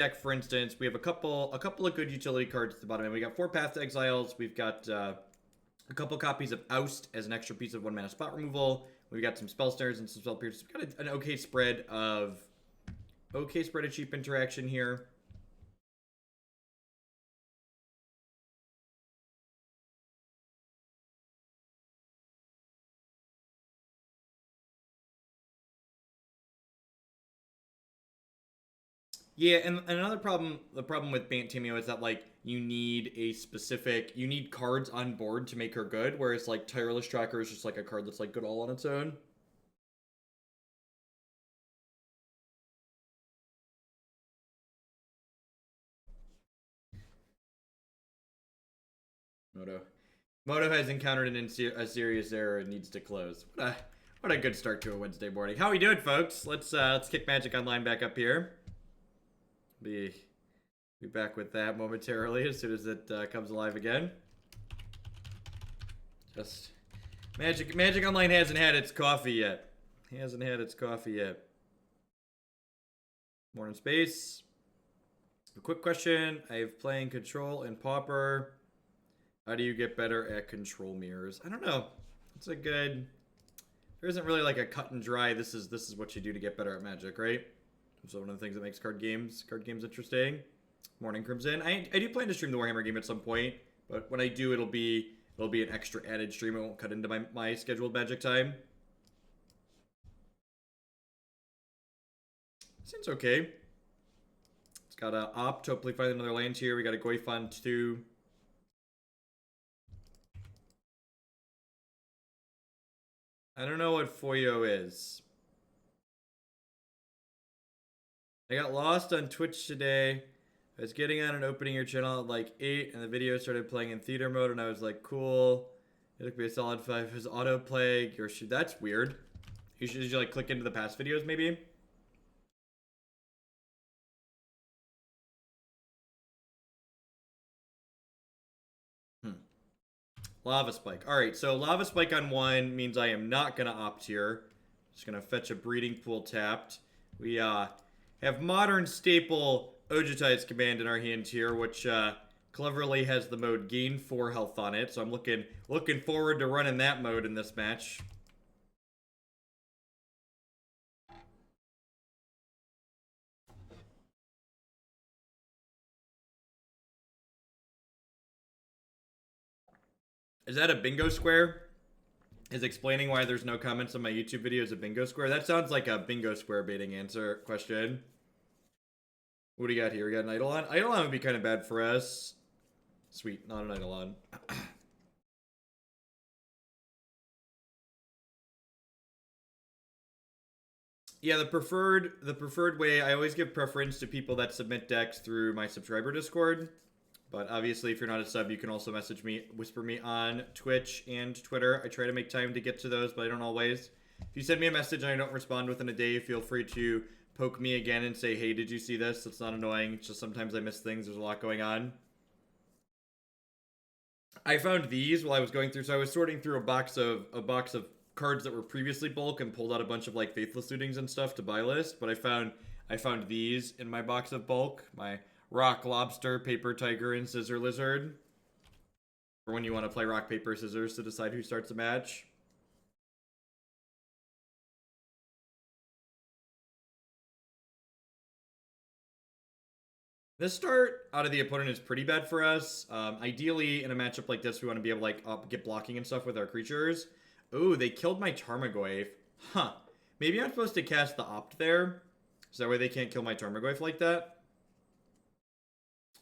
deck, for instance, we have a couple of good utility cards at the bottom. And we got 4 Path to Exiles. We've got a couple copies of Oust as an extra piece of 1 mana spot removal. We've got some Spell Snares and some Spell Pierces. We've got an okay spread of cheap interaction here. Yeah, and another problem, the problem with Bant Timeo is that, like, you need cards on board to make her good, whereas, like, Tireless Tracker is just, like, a card that's, like, good all on its own. Moto has encountered a serious error and needs to close. What a good start to a Wednesday morning. How we doing, folks? Let's kick Magic Online back up here. Be back with that momentarily as soon as it comes alive again. Just Magic Online hasn't had its coffee yet. Morning Space. A quick question. I have playing Control and Pauper. How do you get better at control mirrors? I don't know. It's a good... There isn't really like a cut and dry, this is what you do to get better at Magic, right? So one of the things that makes card games interesting. Morning Crimson. I do plan to stream the Warhammer game at some point, but when I do, it'll be an extra added stream. It won't cut into my scheduled Magic time. Seems okay. It's got a Opt, hopefully find another land here. We got a Goyfon 2. I don't know what Foyo is. I got lost on Twitch today. I was getting on and opening your channel at like 8, and the video started playing in theater mode, and I was like, cool. It took me a solid 5. His autoplay, that's weird. You should like click into the past videos, maybe? Lava Spike. Alright, so Lava Spike on 1 means I am not going to opt here. Just going to fetch a Breeding Pool tapped. We have modern staple Ojutai's command in our hand here, which cleverly has the mode gain 4 health on it. So I'm looking forward to running that mode in this match. Is that a bingo square? Is explaining why there's no comments on my YouTube videos a bingo square? That sounds like a bingo square baiting answer question. What do you got here? We got an Eidolon. Eidolon would be kind of bad for us. Sweet, not an Eidolon. Yeah, the preferred way, I always give preference to people that submit decks through my subscriber Discord. But obviously, if you're not a sub, you can also message me, whisper me on Twitch and Twitter. I try to make time to get to those, but I don't always. If you send me a message and I don't respond within a day, feel free to poke me again and say, hey, did you see this? It's not annoying. It's just sometimes I miss things. There's a lot going on. I found these while I was going through. So I was sorting through a box of cards that were previously bulk and pulled out a bunch of like Faithless Lootings and stuff to buy list. But I found these in my box of bulk. My Rock Lobster, Paper Tiger, and Scissor Lizard. For when you want to play rock, paper, scissors to decide who starts a match. This start out of the opponent is pretty bad for us. Ideally, in a matchup like this, we want to be able to like get blocking and stuff with our creatures. Ooh, they killed my Tarmogoyf. Huh. Maybe I'm supposed to cast the Opt there, so that way they can't kill my Tarmogoyf like that.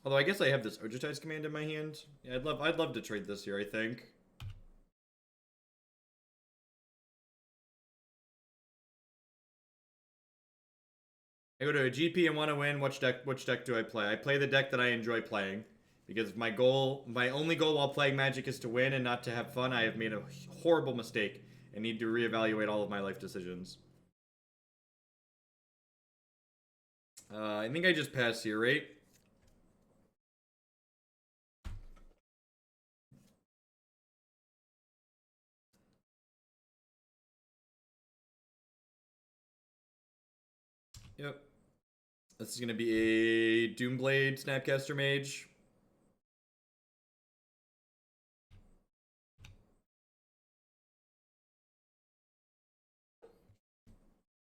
Although I guess I have this Ojutai's command in my hand. Yeah, I'd love to trade this here, I think. I go to a GP and want to win. Which deck do I play? I play the deck that I enjoy playing. Because my only goal while playing Magic is to win and not to have fun. I have made a horrible mistake and need to reevaluate all of my life decisions. I think I just pass here, right? Yep. This is gonna be a Doomblade Snapcaster Mage.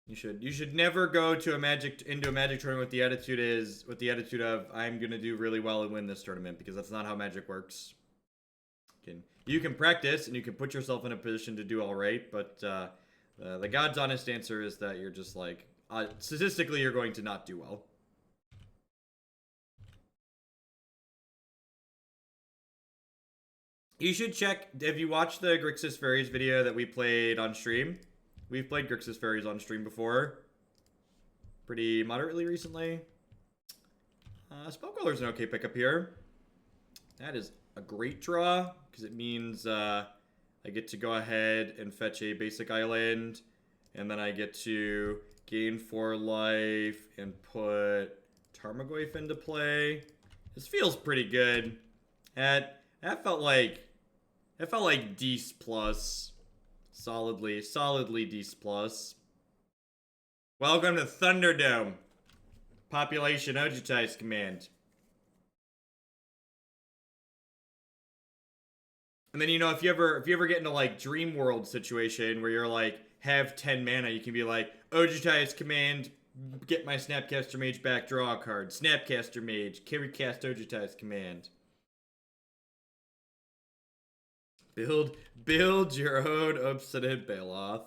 You should never go to into a Magic tournament with the attitude of I'm gonna do really well and win this tournament, because that's not how Magic works. You can practice and you can put yourself in a position to do all right, but the God's honest answer is that you're just like statistically you're going to not do well. You should check if you watched the Grixis Fairies video that we played on stream. We've played Grixis Fairies on stream before. Pretty moderately recently. Spell Queller's an okay pickup here. That is a great draw, because it means I get to go ahead and fetch a basic island, and then I get to gain 4 life and put Tarmogoyf into play. This feels pretty good. That felt like Dece plus. Solidly Dece plus. Welcome to Thunderdome. Population Ojutai's command. And then, you know, if you ever get into like Dream World situation where you're like have 10 mana, you can be like Ojutai's command, get my Snapcaster Mage back, draw a card. Snapcaster Mage, carry cast Ojutai's command. Build your own Obstinate Baloth.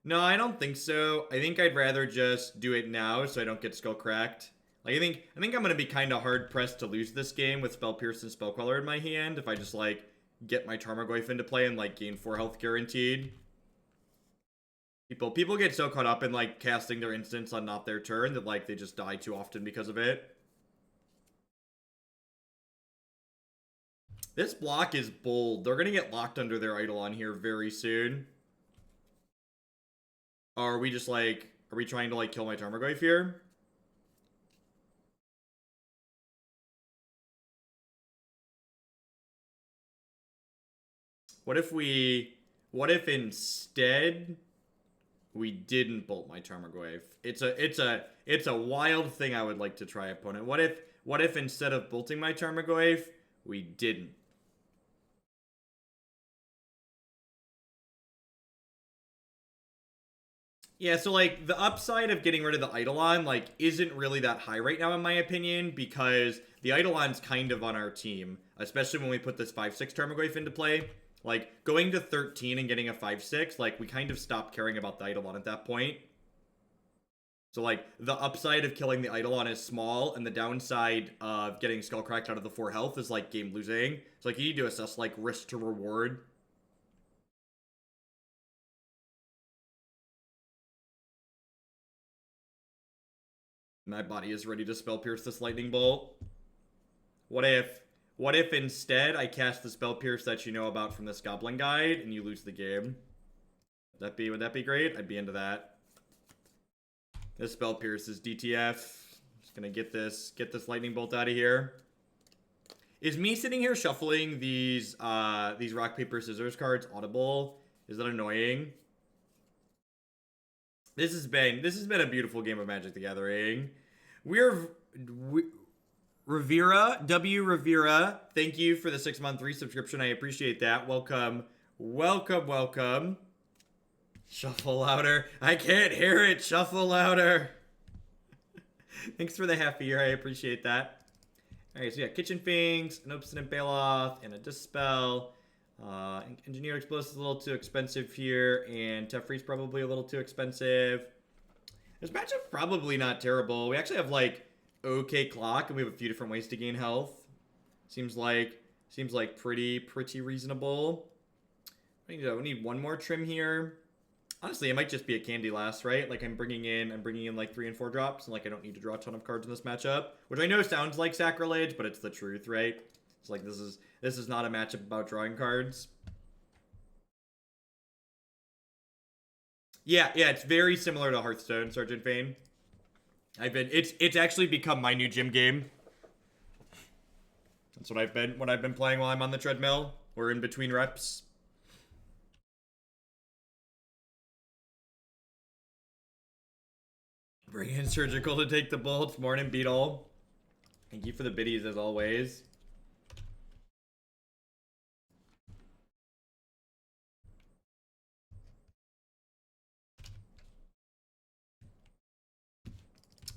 No, I don't think so. I think I'd rather just do it now so I don't get skull cracked. Like, I think I'm gonna be kind of hard pressed to lose this game with Spell Pierce and Spell Queller in my hand if I just like get my Tarmogoyf into play and like gain 4 health guaranteed. People get so caught up in like casting their instants on not their turn that like they just die too often because of it. This block is bold. They're gonna get locked under their Eidolon here very soon. Or are we just like, are we trying to like kill my Tarmogoyf here? What if instead we didn't bolt my Tarmogoyf? It's a wild thing I would like to try, opponent. What if instead of bolting my Tarmogoyf, we didn't? Yeah, so like the upside of getting rid of the Eidolon like isn't really that high right now in my opinion, because the Eidolon's kind of on our team, especially when we put this 5/6 Tarmogoyf into play. Like going to 13 and getting a 5/6, like we kind of stopped caring about the Eidolon at that point. So like the upside of killing the Eidolon is small, and the downside of getting skull cracked out of the 4 health is like game losing. So like you need to assess like risk to reward. My body is ready to Spell Pierce this Lightning Bolt. What if instead I cast the Spell Pierce that you know about from this Goblin Guide and you lose the game? Would that be great? I'd be into that. This Spell Pierce is DTF. Just gonna get this Lightning Bolt out of here. Is me sitting here shuffling these rock paper scissors cards audible? Is that annoying? This has been a beautiful game of Magic the Gathering. Rivera, W Rivera, thank you for the 6-month resubscription. I appreciate that. Welcome. Shuffle louder. I can't hear it. Shuffle louder. Thanks for the half a year. I appreciate that. Alright, so yeah, Kitchen Finks, an Obstinate Baloth, and a Dispel. Engineered Explosive is a little too expensive here, and Teferi's probably a little too expensive. This matchup probably not terrible. We actually have like okay clock, and we have a few different ways to gain health. Seems like pretty reasonable. We need one more trim here. Honestly, it might just be a candy last, right? Like I'm bringing in like 3 and 4 drops, and like I don't need to draw a ton of cards in this matchup, which I know sounds like sacrilege, but it's the truth, right? It's like this is not a matchup about drawing cards. Yeah, it's very similar to Hearthstone, Sergeant Fane. It's actually become my new gym game. That's what I've been playing while I'm on the treadmill. We're in between reps. Bring in Surgical to take the bolts. Morning, Beetle. Thank you for the biddies as always.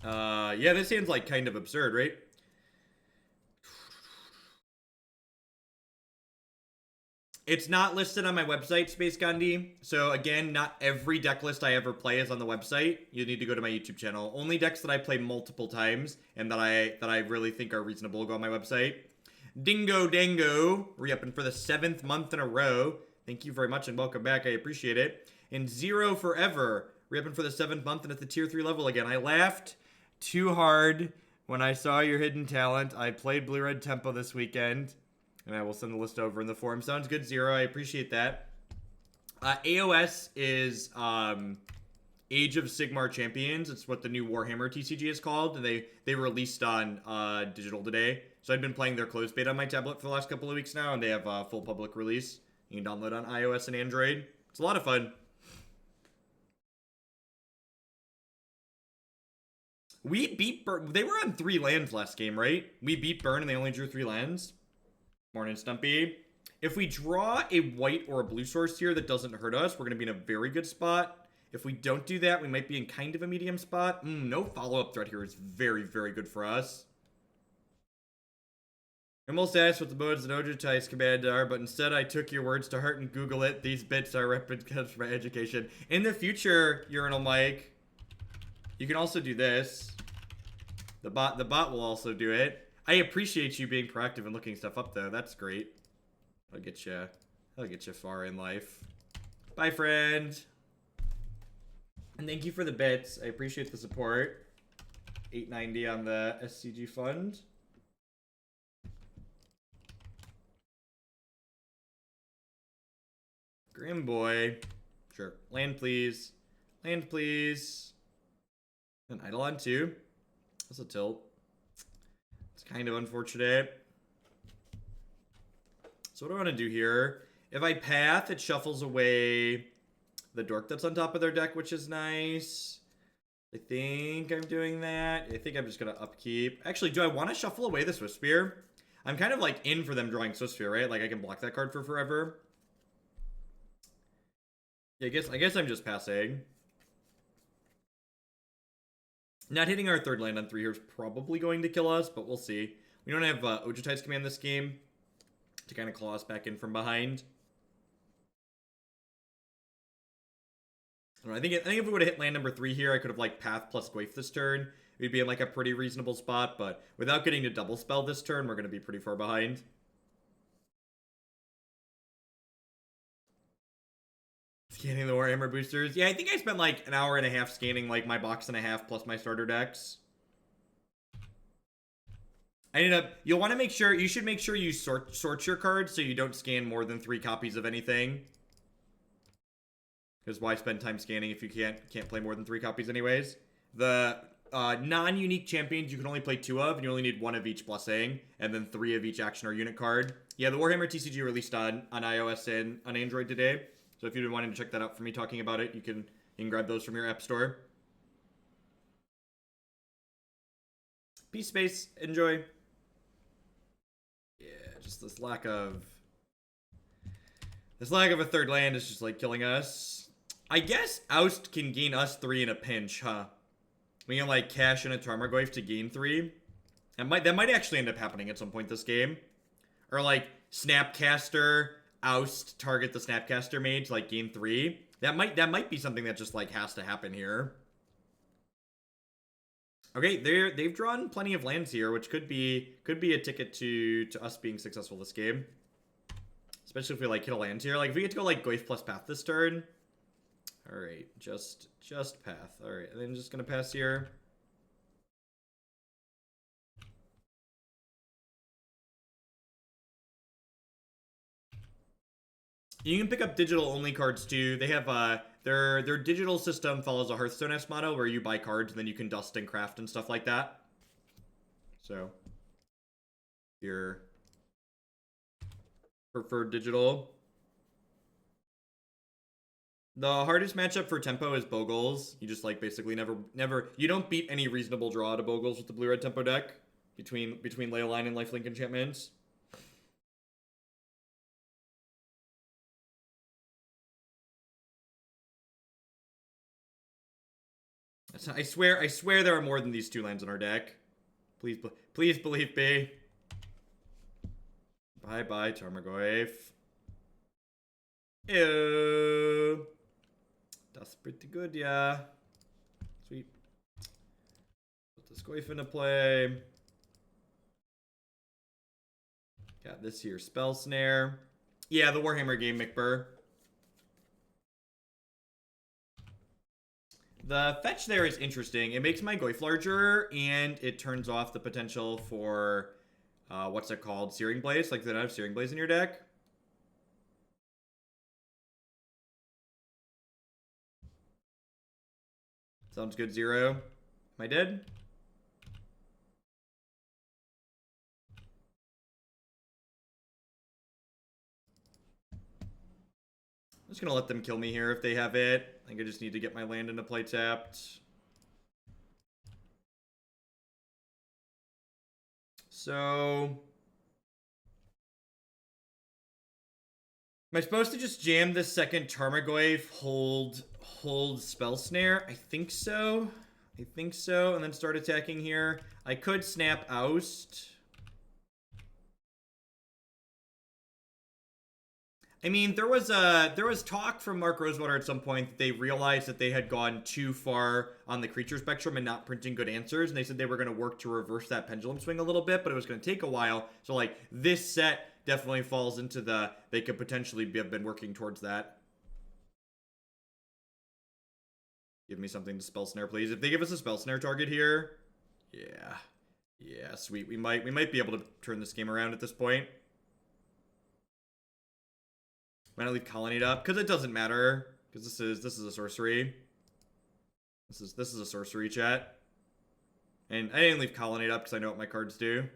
Yeah, this hand's like kind of absurd, right? It's not listed on my website, Space Gandhi. So again, not every deck list I ever play is on the website. You need to go to my YouTube channel. Only decks that I play multiple times and that I really think are reasonable go on my website. Dingo Dango, re-upping for the 7th month in a row. Thank you very much and welcome back. I appreciate it. And Zero Forever, re-upping for the 7th month and at the tier 3 level again. I laughed too hard when I saw your hidden talent. I played Blue Red Tempo this weekend. And I will send the list over in the forum. Sounds good, Zero. I appreciate that. AOS is Age of Sigmar Champions. It's what the new Warhammer TCG is called. And they released on digital today. So I've been playing their closed beta on my tablet for the last couple of weeks now. And they have a full public release. You can download on iOS and Android. It's a lot of fun. We beat Burn. They were on 3 lands last game, right? We beat Burn and they only drew 3 lands. Morning, Stumpy. If we draw a white or a blue source here that doesn't hurt us, we're going to be in a very good spot. If we don't do that, we might be in kind of a medium spot. No follow-up threat here is very, very good for us. I almost asked what the modes and Ojutai's command are, but instead I took your words to heart and Google it. These bits are replicas for my education. In the future, Urinal Mike, you can also do this. The bot will also do it. I appreciate you being proactive and looking stuff up, though. That's great. That'll get you far in life. Bye, friend. And thank you for the bits. I appreciate the support. $8.90 on the SCG fund. Grim boy. Sure. Land, please. Land, please. An Eidolon, too. That's a tilt. Kind of unfortunate. So what do I want to do here? If I path, it shuffles away the dork that's on top of their deck, which is nice. I think I'm doing that. I think I'm just going to upkeep. Actually, do I want to shuffle away the Swiftspear? I'm kind of like in for them drawing Swiftspear, right? Like I can block that card for forever. Yeah, I guess I'm just passing. Not hitting our 3rd land on 3 here is probably going to kill us, but we'll see. We don't have Ojutai's command this game to kind of claw us back in from behind. I don't know, I think if we would have hit land number 3 here, I could have like Path plus Goyf this turn. We'd be in like a pretty reasonable spot, but without getting to double spell this turn, we're going to be pretty far behind. Scanning the Warhammer boosters. Yeah, I think I spent like an hour and a half scanning like my box and a half plus my starter decks. I ended up, you should make sure you sort your cards so you don't scan more than 3 copies of anything. Because why spend time scanning if you can't play more than 3 copies anyways? The non-unique champions you can only play 2 of, and you only need 1 of each blessing, and then 3 of each action or unit card. Yeah, the Warhammer TCG released on iOS and on Android today. So if you've been wanting to check that out for me talking about it, you can grab those from your app store. Peace, space, enjoy. Yeah, just this lack of a 3rd land is just like killing us. I guess Oust can gain us 3 in a pinch, huh? We can like cash in a Tarmogoyf to gain 3. That might actually end up happening at some point this game. Or like Snapcaster, Oust, target the Snapcaster Mage, like gain 3. That might be something that just like has to happen here. Okay, they've drawn plenty of lands here, which could be a ticket to us being successful this game. Especially if we like hit a land here. Like if we get to go like Goyf plus Path this turn. Alright, just Path. Alright, and then just gonna pass here. You can pick up digital-only cards, too. They have, their digital system follows a Hearthstone-esque model where you buy cards and then you can dust and craft and stuff like that. So, your preferred digital. The hardest matchup for tempo is Bogles. You just like basically never you don't beat any reasonable draw to Bogles with the blue-red tempo deck between Leyline and Lifelink enchantments. I swear there are more than these 2 lands in our deck. Please believe me. Bye, Tarmogoyf. Ew. That's pretty good, yeah. Sweet. Put this Goyf into play. Got this here, Spell Snare. Yeah, the Warhammer game, McBurr. The fetch there is interesting. It makes my Goyf larger, and it turns off the potential for, what's it called? Searing Blaze. Like, they don't have Searing Blaze in your deck. Sounds good, Zero. Am I dead? I'm just gonna let them kill me here if they have it. I think I just need to get my land into play tapped. So... am I supposed to just jam this second Tarmogoyf, hold Spell Snare? I think so. And then start attacking here. I could snap Oust. I mean, there was talk from Mark Rosewater at some point that they realized that they had gone too far on the creature spectrum and not printing good answers, and they said they were going to work to reverse that pendulum swing a little bit, but it was going to take a while. So, like, this set definitely falls into the, they could potentially have been working towards that. Give me something to Spell Snare, please. If they give us a Spell Snare target here, yeah, sweet. We might be able to turn this game around at this point. Might not leave Colonnade up because it doesn't matter, because this is a sorcery. This is a sorcery, chat. And I didn't leave Colonnade up because I know what my cards do.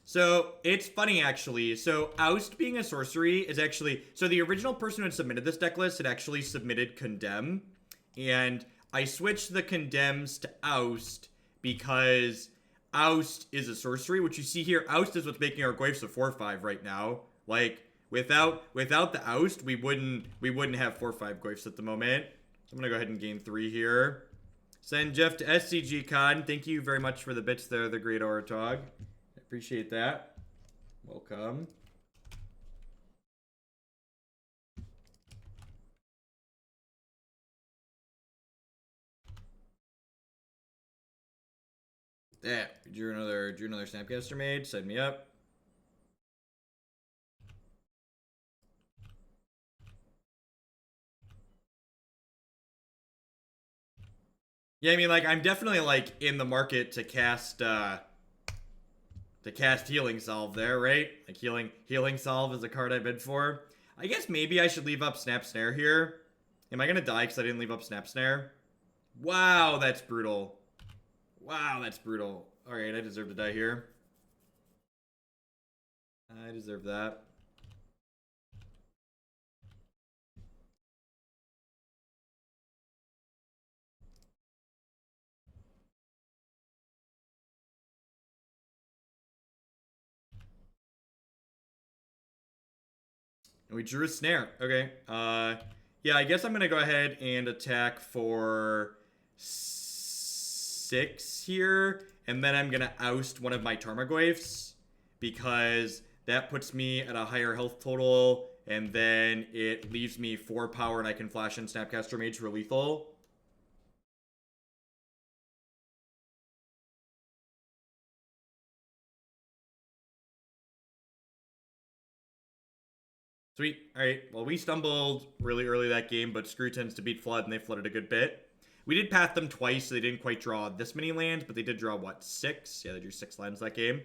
So, it's funny, actually. So, Oust being a sorcery is actually... so, the original person who had submitted this deck list had actually submitted Condemn. And I switched the Condemns to Oust because Oust is a sorcery. Which you see here, Oust is what's making our Goyfs a 4-5 right now. Like, without the Oust, we wouldn't have 4-5 Goyfs at the moment. So, I'm going to go ahead and gain 3 here. Send Jeff to SCG Con. Thank you very much for the bits there, the great Oratog. Appreciate that. Welcome. Yeah, drew another Snapcaster Mage. Sign me up. Yeah, I mean, like, I'm definitely, like, in the market to cast Healing Salve there, right? Like, Healing Salve is a card I bid for. I guess maybe I should leave up Snap Snare here. Am I gonna die because I didn't leave up Snap Snare? Wow, that's brutal. Wow, that's brutal. Alright, I deserve to die here. I deserve that. And we drew a snare. Okay. Yeah, I guess I'm going to go ahead and attack for 6 here. And then I'm going to oust one of my Tarmogoyfs because that puts me at a higher health total. And then it leaves me 4 power and I can flash in Snapcaster Mage for lethal. Sweet. Alright, well, we stumbled really early that game, but Screw tends to beat Flood, and they flooded a good bit. We did path them twice, so they didn't quite draw this many lands, but they did draw, what, 6? Yeah, they drew 6 lands that game.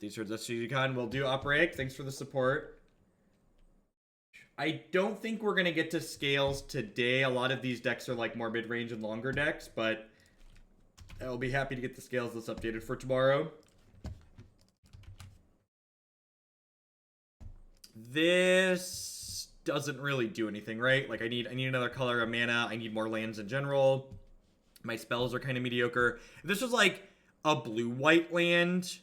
these are Con will do Operatic. Thanks for the support. I don't think we're gonna get to scales today. A lot of these decks are like more mid-range and longer decks, but I'll be happy to get the scales list updated for tomorrow. This doesn't really do anything, right? Like I need another color of mana. I need more lands in general. My spells are kind of mediocre. If this was like a blue-white land.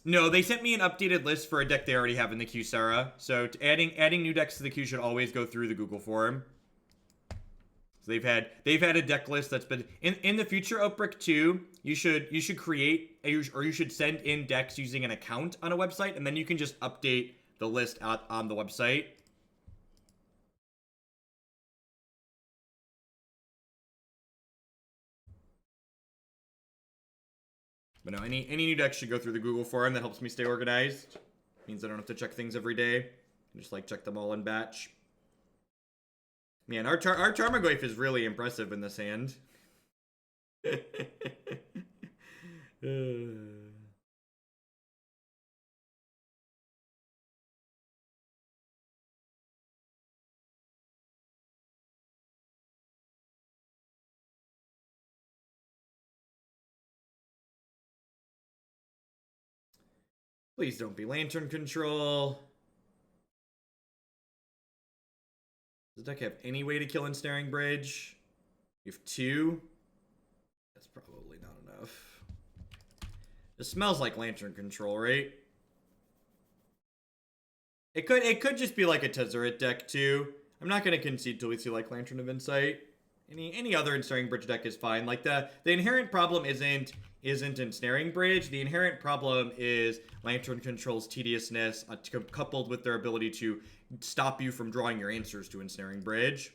No, they sent me an updated list for a deck they already have in the queue, Sarah. So adding new decks to the queue should always go through the Google form. So they've had a deck list that's been in the future. Outbreak 2, you should create or you should send in decks using an account on a website, and then you can just update the list out on the website. But no, any new deck should go through the Google form. That helps me stay organized. Means I don't have to check things every day. I just like check them all in batch. Man, our Tarmogoyf is really impressive in this hand. Please don't be Lantern Control. Does the deck have any way to kill Ensnaring Bridge? You have 2? That's probably not enough. This smells like Lantern Control, right? It could just be like a Tezzeret deck too. I'm not gonna concede till we see like Lantern of Insight. Any other Ensnaring Bridge deck is fine. Like the inherent problem isn't Ensnaring Bridge. The inherent problem is Lantern Control's tediousness, coupled with their ability to stop you from drawing your answers to Ensnaring Bridge.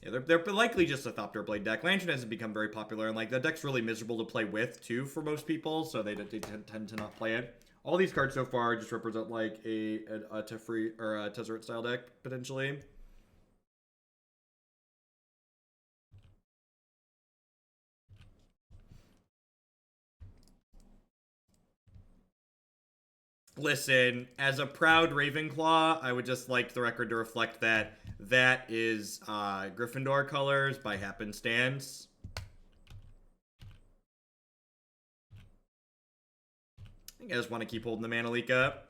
Yeah, they're likely just a Thopter Blade deck. Lantern hasn't become very popular, and like that deck's really miserable to play with too for most people, so they tend to not play it. All these cards so far just represent like a Teferi or a Tezzeret style deck potentially. Listen, as a proud Ravenclaw, I would just like the record to reflect that that is Gryffindor colors by happenstance. I think I just want to keep holding the Mana Leak up.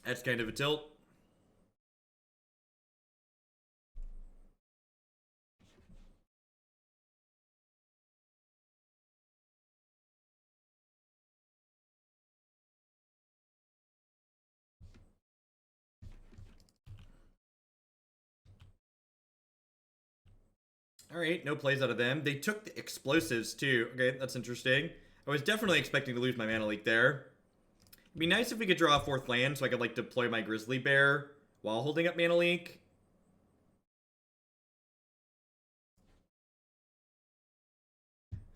That's kind of a tilt. All right, no plays out of them. They took the explosives too. Okay, that's interesting. I was definitely expecting to lose my Mana Leak there. It'd be nice if we could draw a 4th land so I could like deploy my Grizzly Bear while holding up Mana Leak.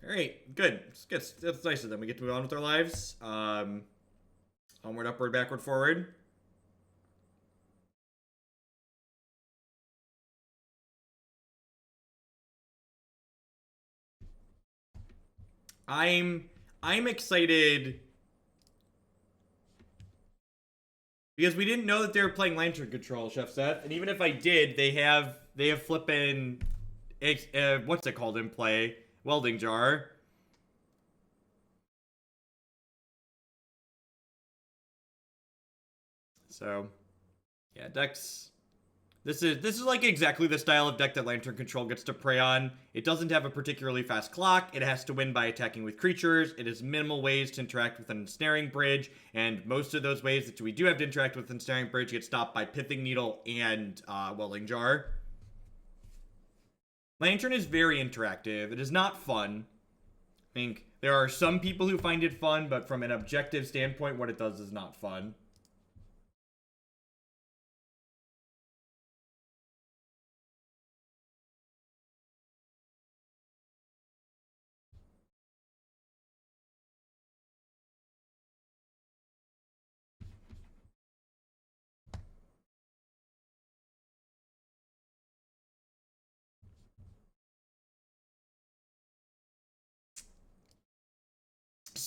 All right, good. That's nice of them. We get to move on with our lives. Onward, upward, backward, forward. I'm excited because we didn't know that they were playing Lantern Control, Chef Seth. And even if I did, they have flippin' what's it called in play? Welding Jar. So, yeah, decks. This is like exactly the style of deck that Lantern Control gets to prey on. It doesn't have a particularly fast clock. It has to win by attacking with creatures. It has minimal ways to interact with an Ensnaring Bridge, and most of those ways that we do have to interact with Ensnaring Bridge get stopped by Pithing Needle and Welding Jar. Lantern is very interactive. It is not fun. I think there are some people who find it fun, but from an objective standpoint, what it does is not fun.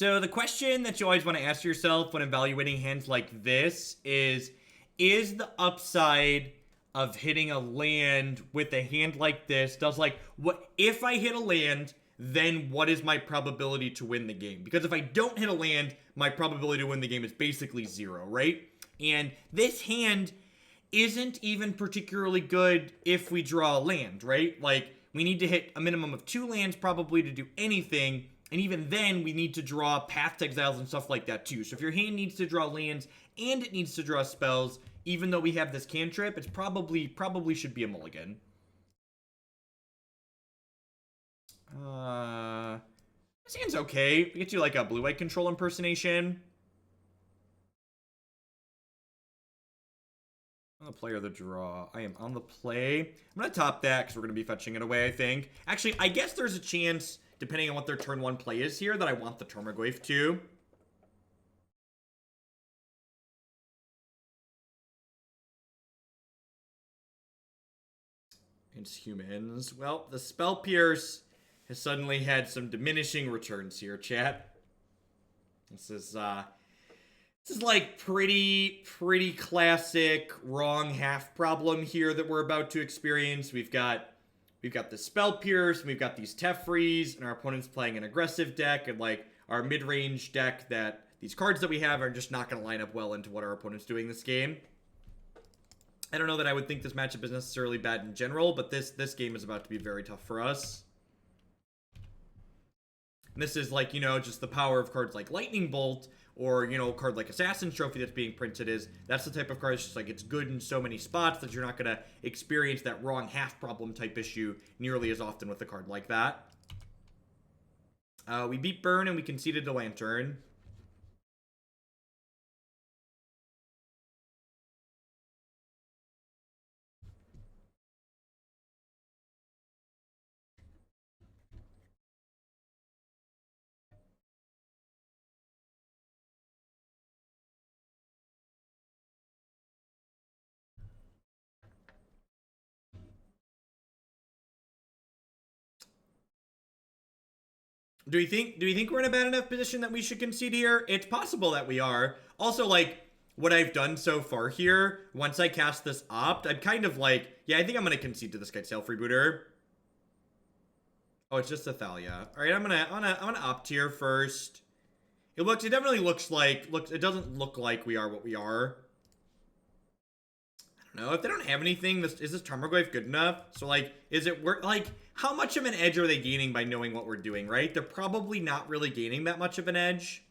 So the question that you always want to ask yourself when evaluating hands like this is the upside of hitting a land with a hand like this, does like, what if I hit a land, then what is my probability to win the game? Because if I don't hit a land, my probability to win the game is basically 0, right? And this hand isn't even particularly good if we draw a land, right? Like, we need to hit a minimum of 2 lands probably to do anything, and even then, we need to draw path to exiles and stuff like that too. So if your hand needs to draw lands and it needs to draw spells, even though we have this cantrip, it's probably should be a mulligan. This hand's okay. It gets you like a blue-white control impersonation. On the play or the draw? I am on the play. I'm going to top that because we're going to be fetching it away, I think. Actually, I guess there's a chance, depending on what their turn 1 play is here, that I want the Tarmogoyf too. It's humans. Well, the Spell Pierce has suddenly had some diminishing returns here, chat. This is like pretty classic wrong half problem here that we're about to experience. We've got the Spell Pierce, we've got these Teferis, and our opponent's playing an aggressive deck, and like our mid-range deck that these cards that we have are just not going to line up well into what our opponent's doing this game. I don't know that I would think this matchup is necessarily bad in general, but this game is about to be very tough for us. And this is like, you know, just the power of cards like Lightning Bolt, or, you know, a card like Assassin's Trophy that's being printed that's the type of card that's just like, it's good in so many spots that you're not going to experience that wrong half problem type issue nearly as often with a card like that. We beat Burn and we conceded the Lantern. Do we think we're in a bad enough position that we should concede here? It's possible that we are. Also, like, what I've done so far here, once I cast this Opt, I'm kind of like, yeah, I think I'm gonna concede to this Kitesail Freebooter. Oh, it's just Athalia. All right, I'm gonna Opt here first. It definitely looks like, it doesn't look like we are what we are. I don't know, if they don't have anything, is this Tarmogoyf good enough? So, like, is it worth, like, how much of an edge are they gaining by knowing what we're doing, right? They're probably not really gaining that much of an edge.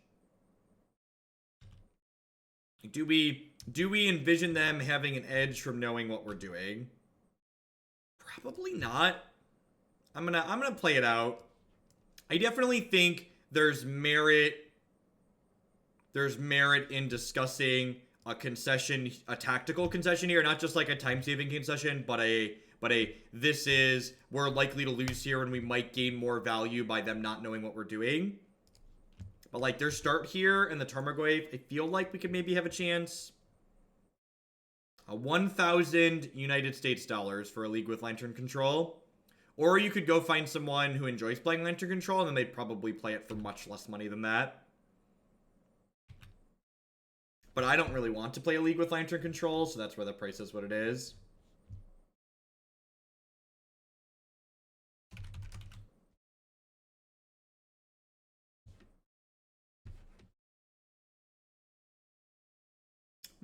Do we envision them having an edge from knowing what we're doing? Probably not. I'm gonna play it out. I definitely think there's merit in discussing a concession, a tactical concession here, not just like a time-saving concession, but we're likely to lose here and we might gain more value by them not knowing what we're doing. But like their start here and the Tarmogoyf, I feel like we could maybe have a chance. 1,000 United States dollars for a league with Lantern Control. Or you could go find someone who enjoys playing Lantern Control and then they'd probably play it for much less money than that. But I don't really want to play a league with Lantern Control, so that's why the price is what it is.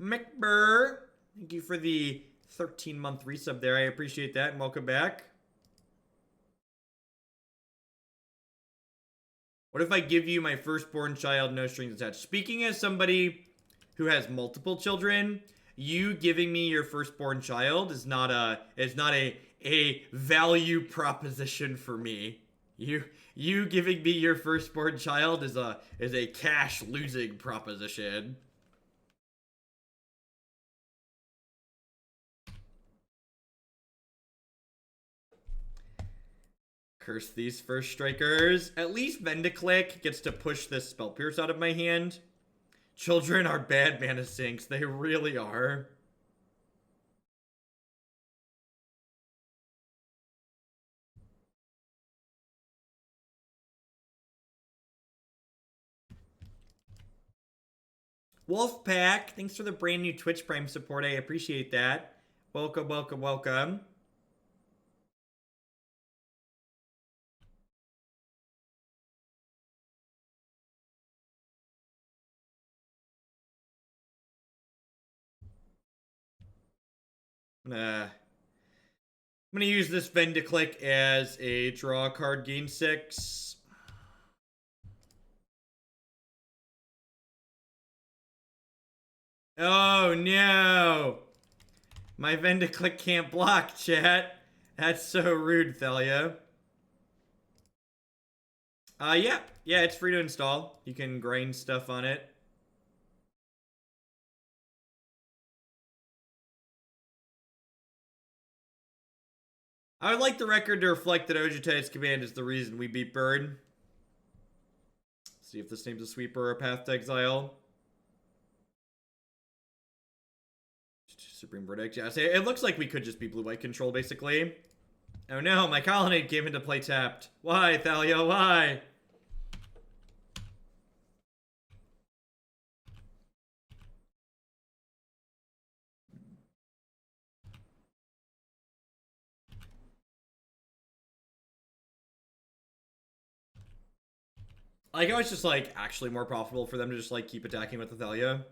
McBurr, thank you for the 13-month resub there. I appreciate that, and welcome back. What if I give you my firstborn child, no strings attached? Speaking as somebody who has multiple children, you giving me your firstborn child is not a value proposition for me. You giving me your firstborn child is a cash losing proposition. Curse these first strikers. At least Vendilion Clique gets to push this Spell Pierce out of my hand. Children are bad mana sinks. They really are. Wolfpack, thanks for the brand new Twitch Prime support. I appreciate that. Welcome, welcome, welcome. I'm gonna use this Vendilion Clique as a draw card, gain 6. Oh no! My Vendilion Clique can't block, chat. That's so rude, Thalia. Yeah, it's free to install. You can grind stuff on it. I would like the record to reflect that Ojutai's command is the reason we beat Bird. See if this name's a sweeper or a path to exile. Supreme Verdict. Yeah, so it looks like we could just be blue-white control, basically. Oh no, my Colonnade came into play tapped. Why, Thalia, why? Like, how it's just, like, actually more profitable for them to just, like, keep attacking with the Thalia.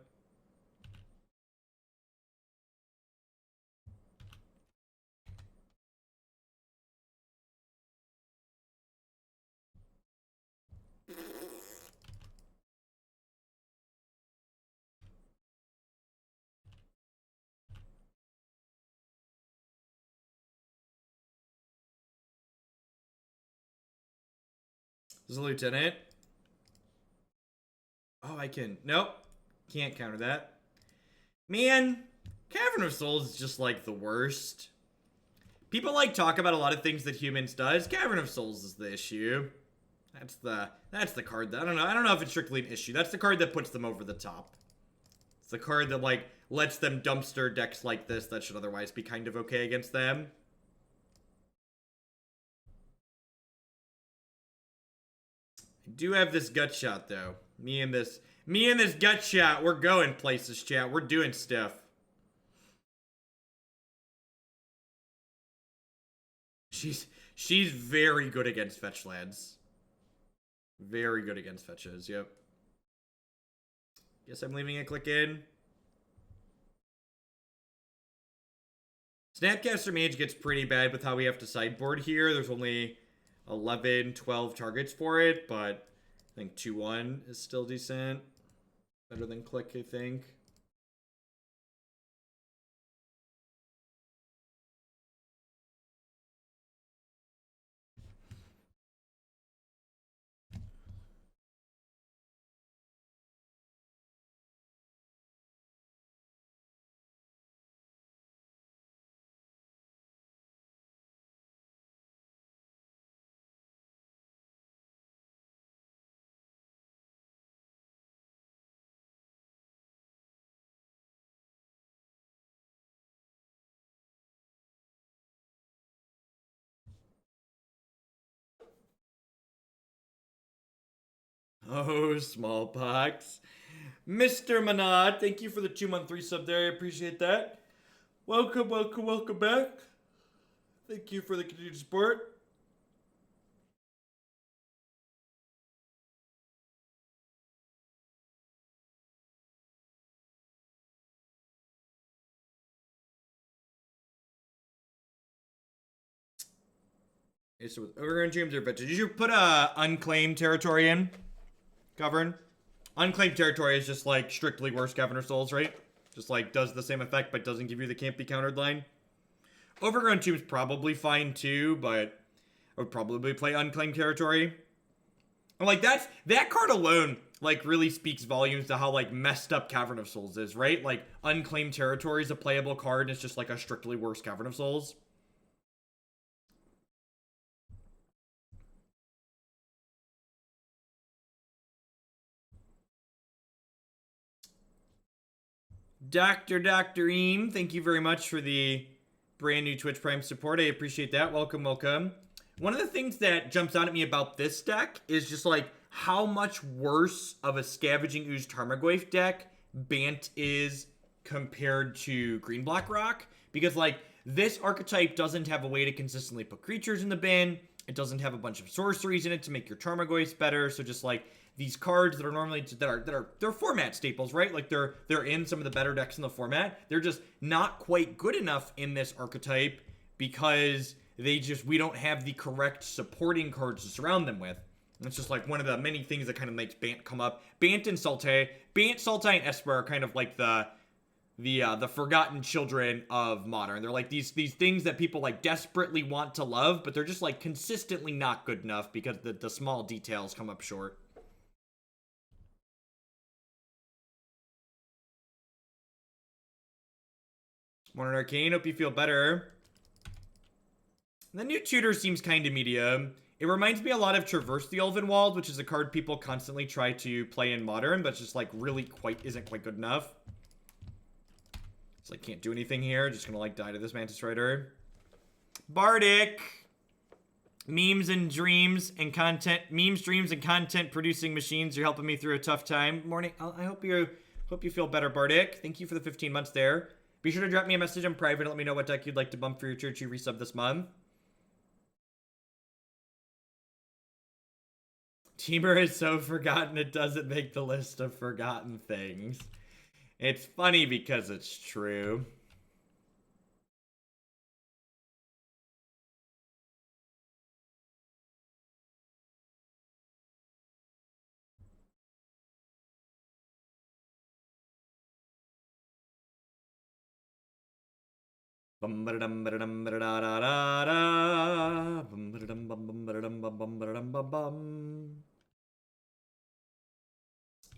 There's a lieutenant. Oh, I can. Nope. Can't counter that. Man, Cavern of Souls is just, like, the worst. People, like, talk about a lot of things that humans does. Cavern of Souls is the issue. That's the card that, I don't know if it's strictly an issue. That's the card that puts them over the top. It's the card that, like, lets them dumpster decks like this that should otherwise be kind of okay against them. I do have this gut shot, though. Me and this gut shot, we're going places, chat. We're doing stuff. She's very good against fetch lands. Very good against fetches, yep. Guess I'm leaving a click in. Snapcaster Mage gets pretty bad with how we have to sideboard here. There's only 11, 12 targets for it, but I think 2-1 is still decent. Better than click, I think. Oh, smallpox. Mr. Manad, thank you for the 2-month resub there. I appreciate that. Welcome, welcome, welcome back. Thank you for the continued support. Okay, so with Overgrown Dreams or Veteran, did you put a unclaimed territory in? Govern? Unclaimed territory is just like strictly worse Cavern of Souls, right? Just like does the same effect but doesn't give you the can't be countered line. Overgrown Tomb's probably fine too, but I would probably play unclaimed territory. And like that card alone like really speaks volumes to how like messed up Cavern of Souls is, right? Like unclaimed territory is a playable card and it's just like a strictly worse Cavern of Souls. Dr. Eam, thank you very much for the brand new Twitch Prime support. I appreciate that. Welcome, welcome. One of the things that jumps out at me about this deck is just like how much worse of a Scavenging Ooze Tarmogoyf deck Bant is compared to green black rock, because like this archetype doesn't have a way to consistently put creatures in the bin. It doesn't have a bunch of sorceries in it to make your Tarmogoyfs better. So just like these cards that are normally they're format staples, right? Like they're in some of the better decks in the format. They're just not quite good enough in this archetype because we don't have the correct supporting cards to surround them with. And it's just like one of the many things that kind of makes Bant come up. Bant, Sultai, and Esper are kind of like the forgotten children of Modern. They're like these things that people like desperately want to love, but they're just like consistently not good enough because the small details come up short. Morning Arcane, hope you feel better. The new tutor seems kind of medium. It reminds me a lot of Traverse the Ulvenwald, which is a card people constantly try to play in Modern, but it's just like really isn't quite good enough. So I can't do anything here. Just gonna like die to this Mantis Rider. Bardic. Memes, dreams, and content producing machines. You're helping me through a tough time. Morning. I hope you feel better, Bardic. Thank you for the 15 months there. Be sure to drop me a message in private and let me know what deck you'd like to bump for your Churchy resub this month. Teamer is so forgotten it doesn't make the list of forgotten things. It's funny because it's true.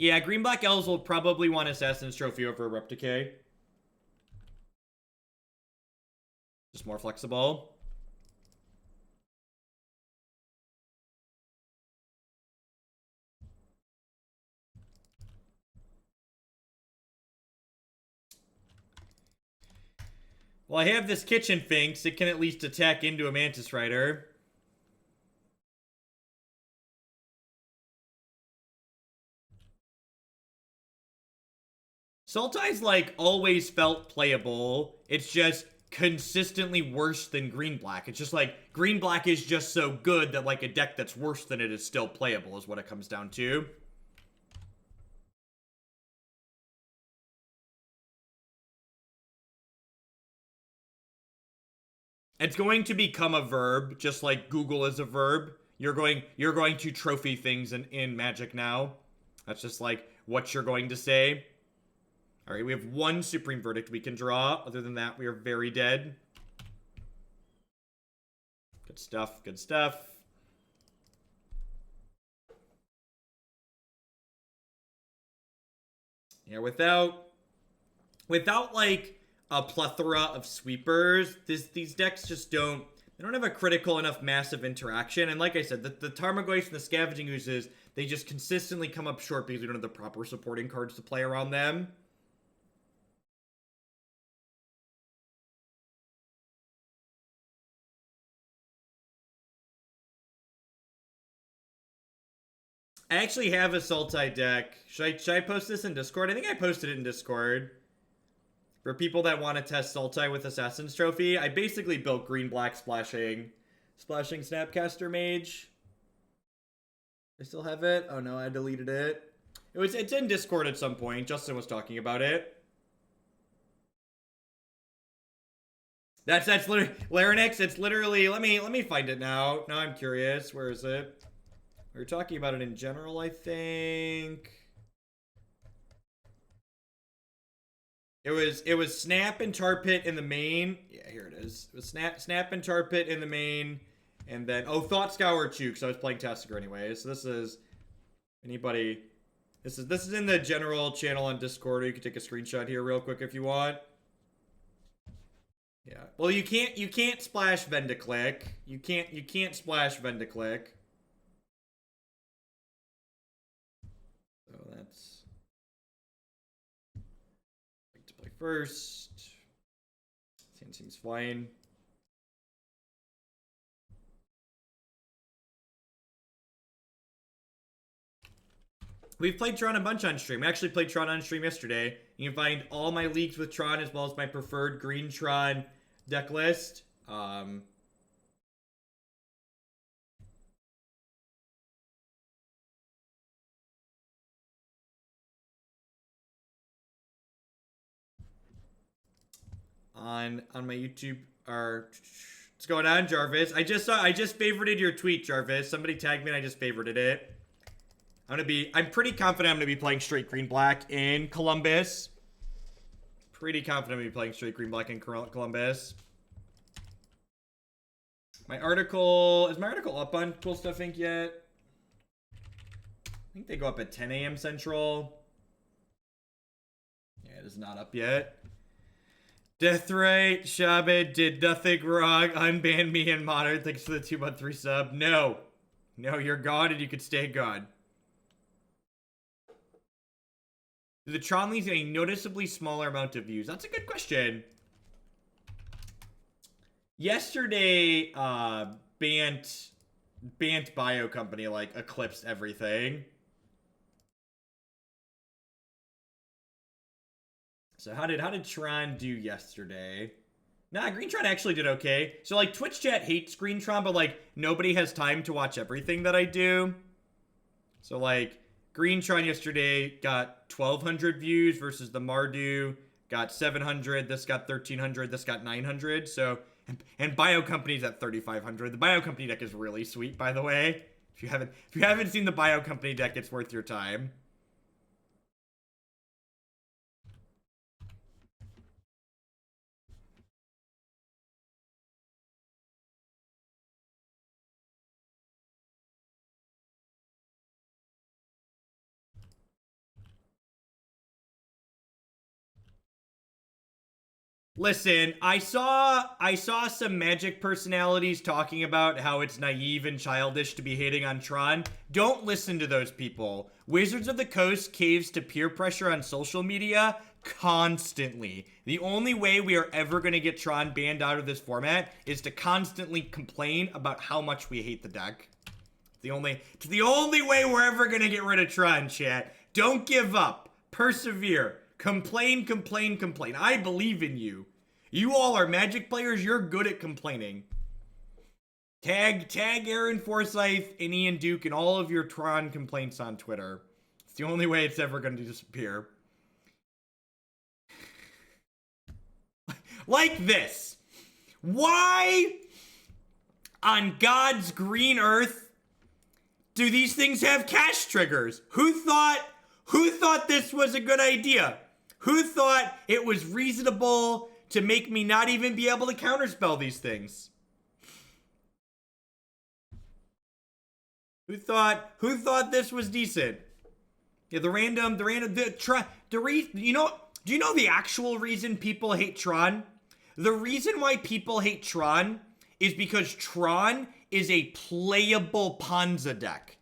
Yeah, Green Black Elves will probably want Assassin's Trophy over Repticate. Just more flexible. Well, I have this Kitchen Finks. It can at least attack into a Mantis Rider. Sultai's like always felt playable. It's just consistently worse than green black. It's just like green black is just so good that like a deck that's worse than it is still playable is what it comes down to. It's going to become a verb, just like Google is a verb. You're going to trophy things in Magic now. That's just like what you're going to say. All right, we have one Supreme Verdict we can draw. Other than that, we are very dead. Good stuff, good stuff. Yeah, without like a plethora of sweepers, these decks just don't have a critical enough massive interaction. And like I said, the Tarmogoyfs and the Scavenging Oozes, they just consistently come up short because we don't have the proper supporting cards to play around them. I actually have a Sultai deck. Should I post this in Discord? I think I posted it in Discord. For people that want to test Sultai with Assassin's Trophy, I basically built green-black splashing Snapcaster Mage. I still have it? Oh no, I deleted it. It's in Discord at some point. Justin was talking about it. That's literally Larynx. It's literally let me find it now. Now I'm curious. Where is it? We were talking about it in general, I think. It was Snap and Tar Pit in the main. Yeah, here it is. It was Snap and Tar Pit in the main, and then Thought Scour too, because I was playing Testiger anyway. So this is anybody. This is in the general channel on Discord. You can take a screenshot here real quick if you want. Yeah. Well, you can't splash Vendilion Clique. You can't splash Vendilion Clique. So that's like to play first. Hand seems fine. We've played Tron a bunch on stream. We actually played Tron on stream yesterday. You can find all my leagues with Tron as well as my preferred green Tron deck list. On my YouTube, what's going on, Jarvis? I just favorited your tweet, Jarvis. Somebody tagged me and I just favorited it. I'm pretty confident I'm gonna be playing straight green black in Columbus. Pretty confident I'm gonna be playing straight green black in Columbus. Is my article up on Cool Stuff Inc. yet? I think they go up at 10 a.m. Central. Yeah, it is not up yet. Deathrite, Shabbat did nothing wrong. Unban me in Modern. Thanks for the 2-month resub. No. No, you're gone and you could stay gone. Do the Tron leagues get a noticeably smaller amount of views? That's a good question. Yesterday, Bant Bio Company, like, eclipsed everything. So how did Tron do yesterday? Nah, Green Tron actually did okay. So, like, Twitch chat hates Green Tron, but, like, nobody has time to watch everything that I do. So, like, Green Tron yesterday got 1,200 views versus the Mardu got 700. This got 1,300. This got 900. So, and Bio Company's at 3,500. The Bio Company deck is really sweet, by the way. If you haven't seen the Bio Company deck, it's worth your time. Listen, I saw some Magic personalities talking about how it's naive and childish to be hating on Tron. Don't listen to those people. Wizards of the Coast caves to peer pressure on social media constantly. The only way we are ever going to get Tron banned out of this format is to constantly complain about how much we hate the deck. It's the only way we're ever going to get rid of Tron, chat. Don't give up. Persevere. Complain, complain, complain. I believe in you. You all are Magic players. You're good at complaining. Tag Aaron Forsyth and Ian Duke and all of your Tron complaints on Twitter. It's the only way it's ever going to disappear. Like this. Why on God's green earth do these things have cash triggers? Who thought this was a good idea? Who thought it was reasonable to make me not even be able to counterspell these things? Who thought this was decent? Yeah, do you know the actual reason people hate Tron? The reason why people hate Tron is because Tron is a playable Panza deck.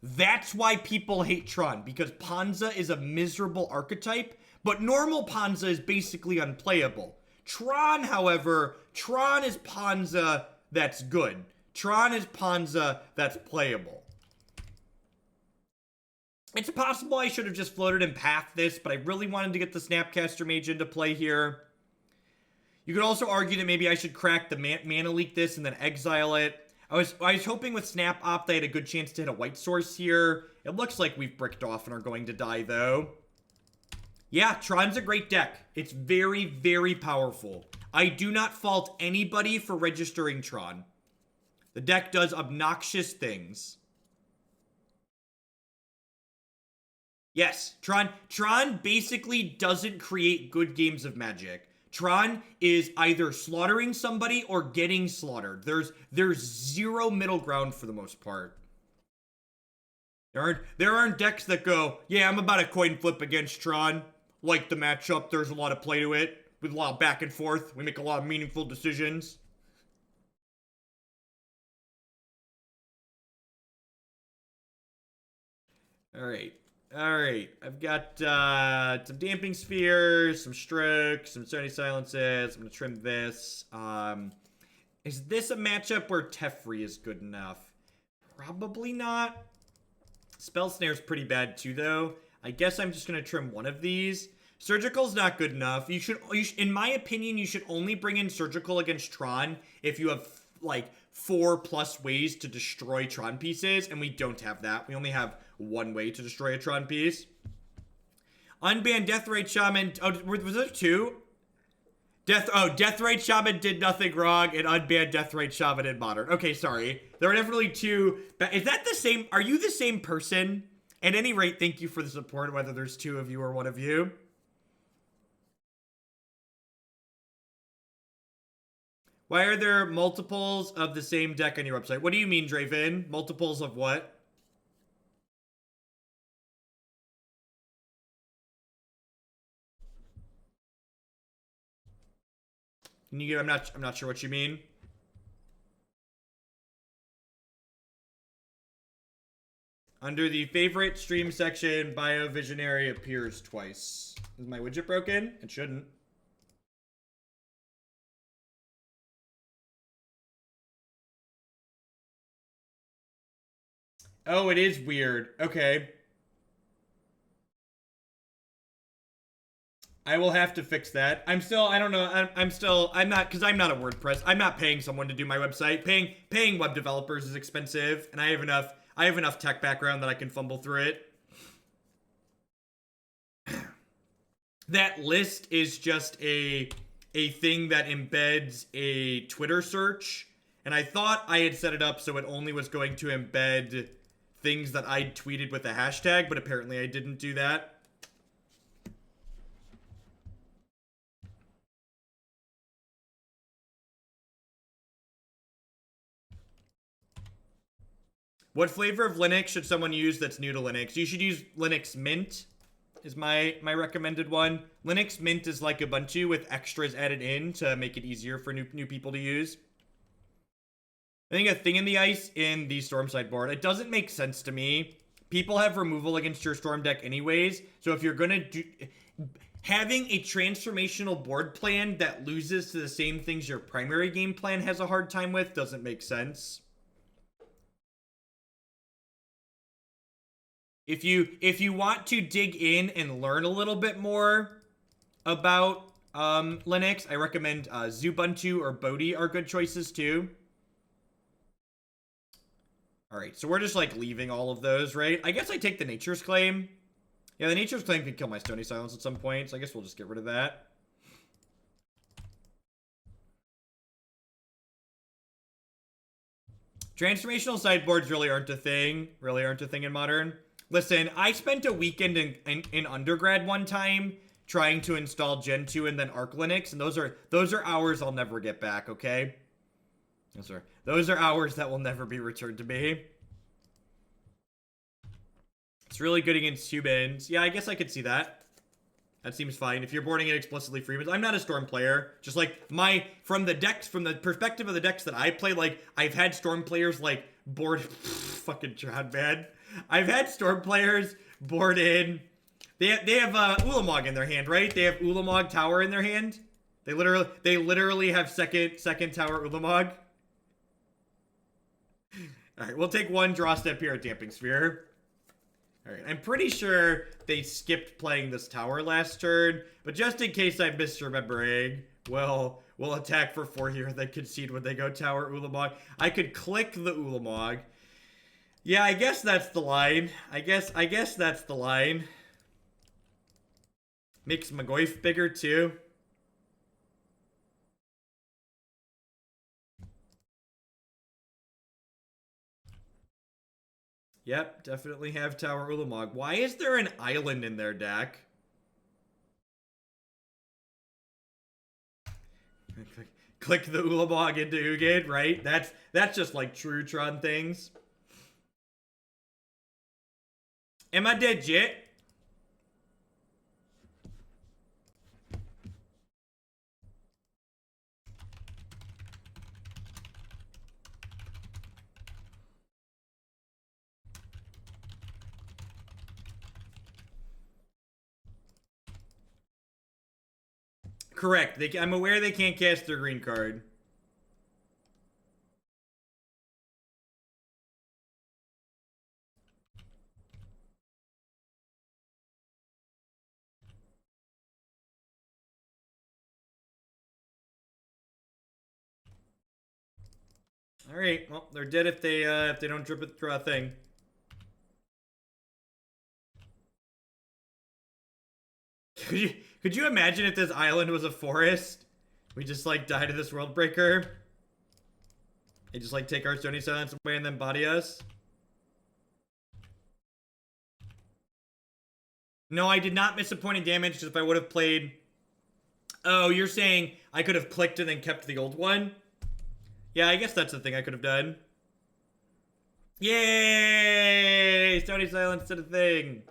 That's why people hate Tron, because Panza is a miserable archetype, but normal Panza is basically unplayable. Tron, however, Tron is Panza that's good. Tron is Panza that's playable. It's possible I should have just floated and pathed this, but I really wanted to get the Snapcaster Mage into play here. You could also argue that maybe I should crack the mana leak this and then exile it. I was hoping with Snap Opt I had a good chance to hit a white source here. It looks like we've bricked off and are going to die, though. Yeah, Tron's a great deck. It's very, very powerful. I do not fault anybody for registering Tron. The deck does obnoxious things. Yes, Tron basically doesn't create good games of Magic. Tron is either slaughtering somebody or getting slaughtered. There's zero middle ground for the most part. There aren't decks that go, yeah, I'm about a coin flip against Tron. Like the matchup, there's a lot of play to it. With a lot of back and forth. We make a lot of meaningful decisions. Alright. I've got some Damping Spheres, some Strokes, some Stony Silences. I'm going to trim this. Is this a matchup where Teferi is good enough? Probably not. Spell Snare's pretty bad too, though. I guess I'm just going to trim one of these. Surgical's not good enough. You should, in my opinion, you should only bring in Surgical against Tron if you have, like, 4+ ways to destroy Tron pieces, and we don't have that. We only have one way to destroy a Tron piece. Unbanned Deathrite Shaman. Oh, was there 2? Deathrite Shaman did nothing wrong, and unbanned Deathrite Shaman in Modern. Okay, sorry. There are definitely 2. Is that the same? Are you the same person? At any rate, thank you for the support, whether there's 2 of you or 1 of you. Why are there multiples of the same deck on your website? What do you mean, Draven? Multiples of what? Can you? I'm not sure what you mean. Under the favorite stream section, Bio Visionary appears twice. Is my widget broken? It shouldn't. Oh, it is weird. Okay. I will have to fix that. I don't know. I'm not, because I'm not a WordPress. I'm not paying someone to do my website. Paying web developers is expensive, and I have enough tech background that I can fumble through it. That list is just a thing that embeds a Twitter search, and I thought I had set it up so it only was going to embed things that I tweeted with a hashtag, but apparently I didn't do that. What flavor of Linux should someone use that's new to Linux? You should use Linux Mint, is my recommended one. Linux Mint is like Ubuntu with extras added in to make it easier for new people to use. I think a thing in the ice in the Storm sideboard, it doesn't make sense to me. People have removal against your Storm deck anyways, so if you're gonna do... Having a transformational board plan that loses to the same things your primary game plan has a hard time with doesn't make sense. If you want to dig in and learn a little bit more about Linux, I recommend Xubuntu or Bodhi are good choices too. Alright, so we're just like leaving all of those, right? I guess I take the Nature's Claim. Yeah, the Nature's Claim could kill my Stony Silence at some point, so I guess we'll just get rid of that. Transformational sideboards really aren't a thing in Modern. Listen, I spent a weekend in undergrad one time trying to install Gen 2 and then Arc Linux, and those are hours I'll never get back, okay? Those are hours that will never be returned to me. It's really good against humans. Yeah, I guess I could see that. That seems fine. If you're boarding it explicitly free, but I'm not a Storm player. Just like from the perspective of the decks that I play, like I've had Storm players like board fucking Tron, man. I've had Storm players board in. They have Ulamog in their hand, right? They have Ulamog Tower in their hand. They literally have second Tower Ulamog. All right, we'll take one draw step here at Damping Sphere. All right, I'm pretty sure they skipped playing this tower last turn, but just in case I'm misremembering, we'll attack for 4 here, then concede when they go Tower Ulamog. I could click the Ulamog. Yeah, I guess that's the line. I guess that's the line. Makes Tarmogoyf bigger too. Yep, definitely have Tower Ulamog. Why is there an island in their deck? Click the Ulamog into Ugin, right? That's just like true Tron things. Am I dead yet? Correct. I'm aware they can't cast their green card. All right. Well, they're dead if they don't draw a thing. Could you imagine if this island was a forest? We just like die to this world breaker. They just like take our Stony Silence away and then body us. No, I did not miss a point of damage because if I would have played... Oh, you're saying I could have clicked and then kept the old one? Yeah, I guess that's the thing I could have done. Yay! Stony Silence did a thing.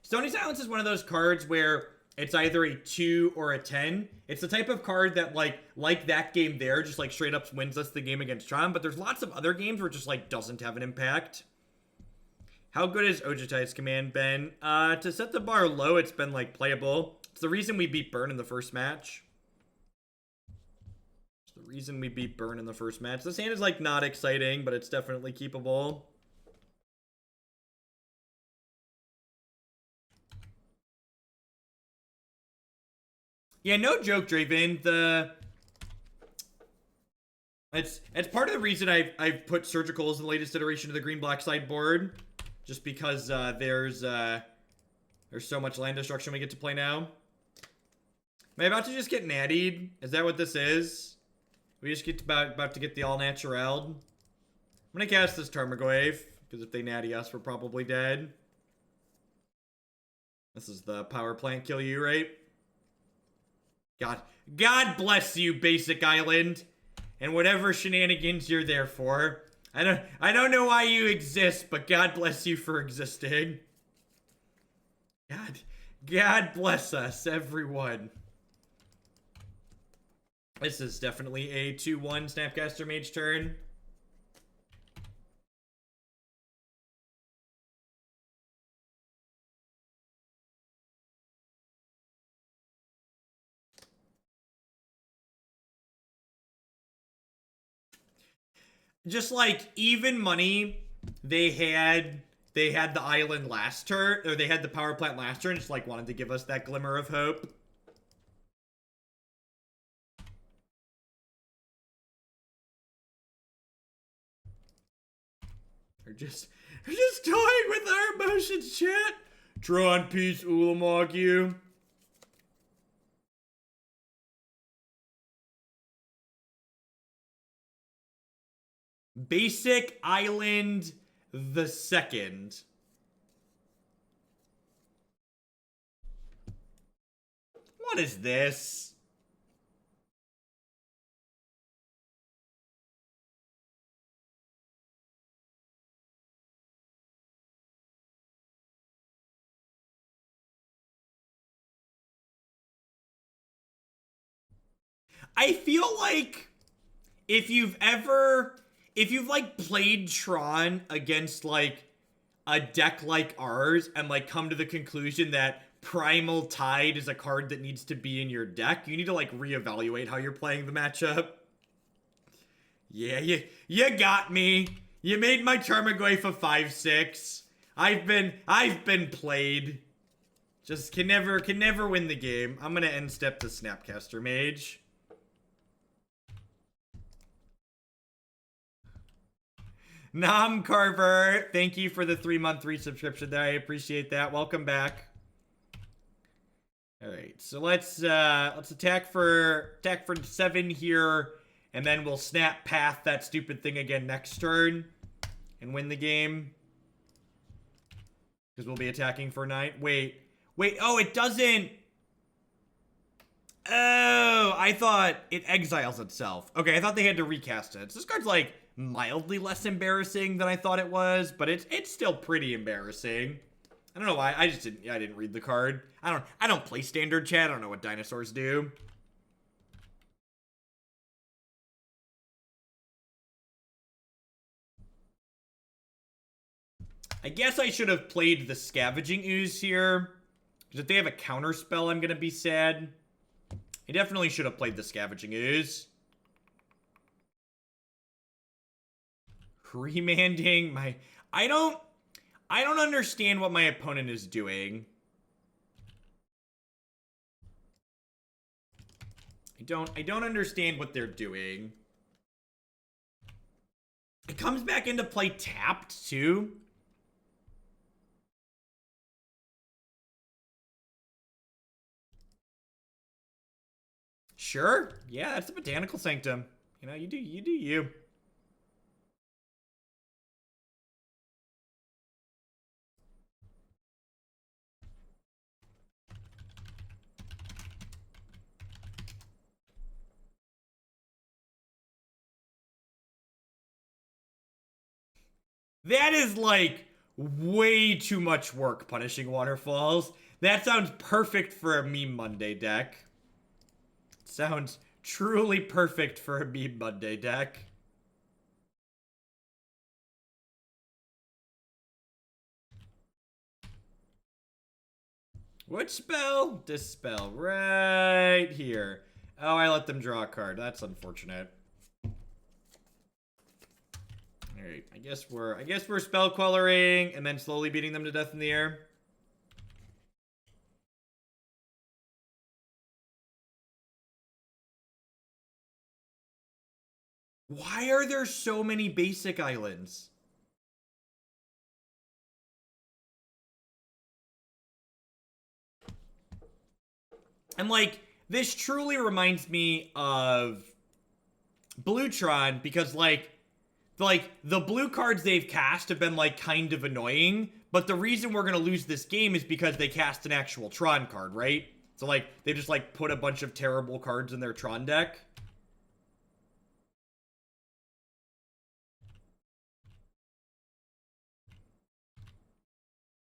Stony Silence is one of those cards where it's either a 2 or a 10. It's the type of card that, like that game there, just, like, straight up wins us the game against Tron. But there's lots of other games where it just, like, doesn't have an impact. How good has Ojutai's command been? To set the bar low, it's been, like, playable. It's the reason we beat Burn in the first match. It's the reason we beat Burn in the first match. This hand is, like, not exciting, but it's definitely keepable. Yeah, no joke, Draven. It's part of the reason I've put Surgical as the latest iteration of the green-black sideboard. Just because there's so much land destruction we get to play now. Am I about to just get nattied? Is that what this is? We just get about to get the all-natural. I'm gonna cast this Tarmogoyf, because if they natty us, we're probably dead. This is the power plant kill you, right? God bless you, basic island. And whatever shenanigans you're there for. I don't know why you exist, but God bless you for existing. God bless us, everyone. This is definitely a 2-1 Snapcaster Mage turn. Just like even money, they had the island last turn, or they had the power plant last turn, just like wanted to give us that glimmer of hope. They're just toying with our emotions, chat. Tron, peace, Ulamog you. Basic Island the Second. What is this? I feel like if you've like played Tron against like a deck like ours and like come to the conclusion that Primal Tide is a card that needs to be in your deck, you need to like reevaluate how you're playing the matchup. Yeah, you got me. You made my Tarmogoyf a 5/6. I've been played. Just can never win the game. I'm gonna end step to Snapcaster Mage. Nam Carver, thank you for the 3-month resubscription there. I appreciate that. Welcome back. All right, so let's attack for 7 here, and then we'll snap path that stupid thing again next turn and win the game. Because we'll be attacking for 9. Wait. Oh, it doesn't. Oh, I thought it exiles itself. Okay, I thought they had to recast it. So this card's like mildly less embarrassing than I thought it was, but it's still pretty embarrassing. I don't know why. I didn't read the card. I don't play standard, chat. I don't know what dinosaurs do. I guess I should have played the Scavenging Ooze here. Because if they have a counter spell, I'm gonna be sad. I definitely should have played the Scavenging Ooze. Remanding my... I don't understand what my opponent is doing. I don't understand what they're doing. comes back into play tapped, too. Sure. Yeah, that's the Botanical Sanctum. You know, you do you. That is like way too much work, punishing waterfalls. That sounds perfect for a Meme Monday deck. Sounds truly perfect for a Meme Monday deck. Which spell? Dispel. Right here. Oh, I let them draw a card. That's unfortunate. Alright, I guess we're spell quellering and then slowly beating them to death in the air. Why are there so many basic islands? And like, this truly reminds me of Blue Tron because like the blue cards they've cast have been like kind of annoying, but the reason we're gonna lose this game is because they cast an actual Tron card, right? So like they just like put a bunch of terrible cards in their Tron deck.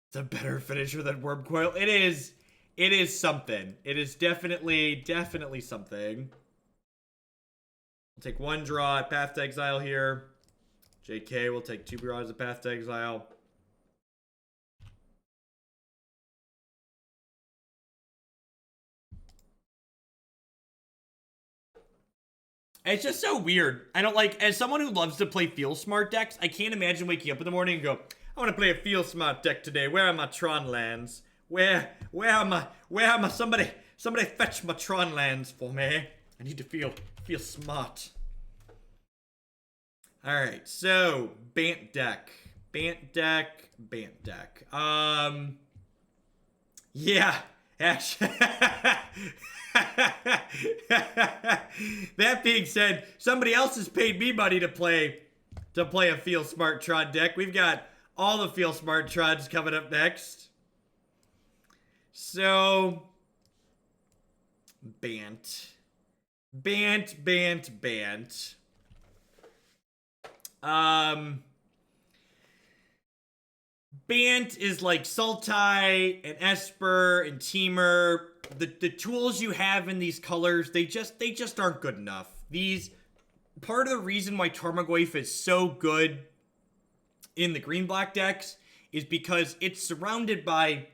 It's a better finisher than Wormcoil. It is something. It is definitely something. We'll take one draw at Path to Exile here. JK will take 2 draws at Path to Exile. It's just so weird. I don't like, as someone who loves to play Feel Smart decks, I can't imagine waking up in the morning and go, I want to play a Feel Smart deck today. Where are my Tron lands? Where are my, somebody fetch my Tron lands for me. I need to feel smart. Alright, so, Bant deck. Yeah, actually. That being said, somebody else has paid me money to play a Feel Smart Tron deck. We've got all the Feel Smart Trons coming up next. So, Bant. Bant is like Sultai and Esper and Temur. The tools you have in these colors, they just aren't good enough. Part of the reason why Tarmogoyf is so good in the green-black decks is because it's surrounded by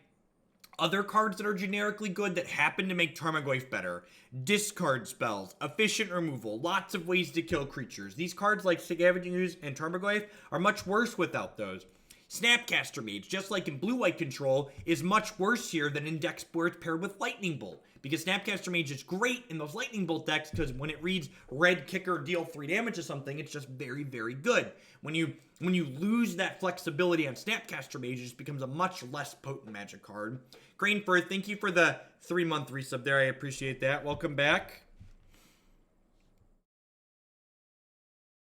other cards that are generically good that happen to make Tarmogoyf better. Discard spells, efficient removal, lots of ways to kill creatures. These cards like Scavenging Ooze and Tarmogoyf are much worse without those. Snapcaster Mage, just like in blue-white control, is much worse here than in decks where it's paired with Lightning Bolt. Because Snapcaster Mage is great in those Lightning Bolt decks because when it reads red kicker deal 3 damage to something, it's just very, very good. When you lose that flexibility on Snapcaster Mage, it just becomes a much less potent magic card. Grainfur, thank you for the 3-month resub there. I appreciate that. Welcome back.